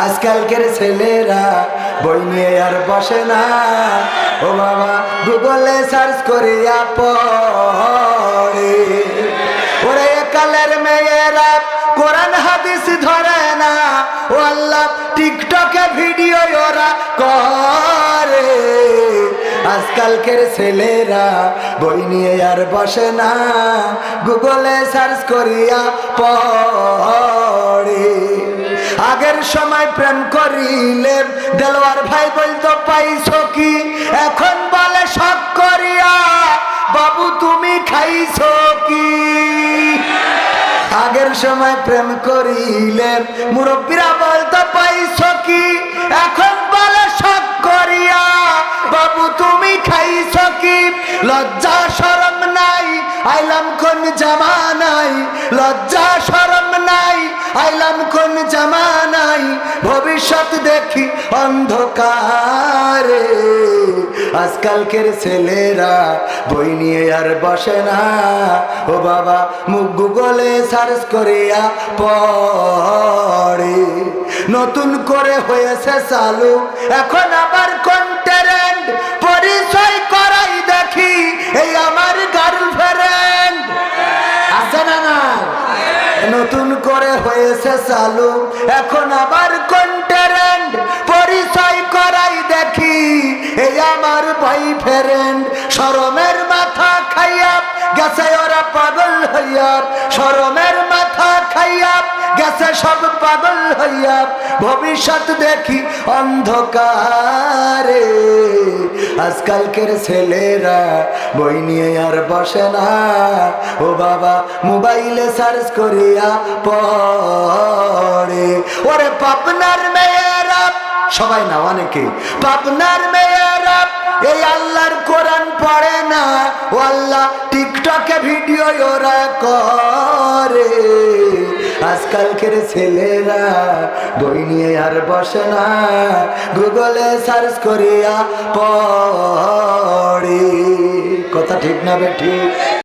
আজকালকের ছেলেরা বই নিয়ে আর বসে না, ও বাবা গুগলে সার্চ করিয়া পড়ে। ওরে কালের মেয়েরা কোরআন হাদিস ধরে না, ও আল্লাহ টিকটকে ভিডিও ওরা করে। আজকালকের ছেলেরা বই নিয়ে আর বসে না, গুগলে সার্চ করিয়া পড়ে। আগের সময় প্রেম করিলে দেলোয়ার ভাই বলতো পাইছো কি, এখন বলে শখ করিয়া বাবু তুমি খাইছো কি। আগের সময় প্রেম করিলে মুরব্বীরা বলতো পাইছো কি, এখন বলে শখ করিয়া বাবু তুমি খাইছো কি। লজ্জা শরম নাই আইলাম কোন জামানাই, লজ্জা শরম নাই আইলাম কোন জামানাই, ভবিষ্যৎ দেখি অন্ধকারে। আজকালকের ছেলেরা বই নিয়ে আর বসে না, ও বাবা মুখ গুগলে সার্চ করিয়া পড়ে। নতুন করে হয়েছে চালু এখন আবার কন্টেন্ট, পরিচয় করাই দেখি এই আমার গার্লফ্রেন্ড আছে না না। নতুন করে হয়েছে চালু এখন আবার কন্টেন্ট, পরিচয় করাই দেখি এই আমার বয়ফ্রেন্ড। শরমের মাথা খাইয়া গেছে ওরা পাগল হইয়া, শরমের মাথা খাইয়া গেছে সব পাগল হইয়া, ভবিষ্যৎ দেখি অন্ধকারে। আজকালকের ছেলেরা বই নিয়ে আর বসে না, ও বাবা মোবাইলে সার্চ করিয়া পড়ে। ওরে পাবনার মেয়েরা, সবাই না অনেকে, পাবনার মেয়েরা এই আল্লাহর কোরআন পড়ে না, ও আল্লাহ টিকটকে ভিডিও ওরা করে। আজকালকের ছেলেরা বই নিয়ে আর বসে না, গুগলে সার্চ করিয়া পড়ে। কথা ঠিক না বে ঠিক?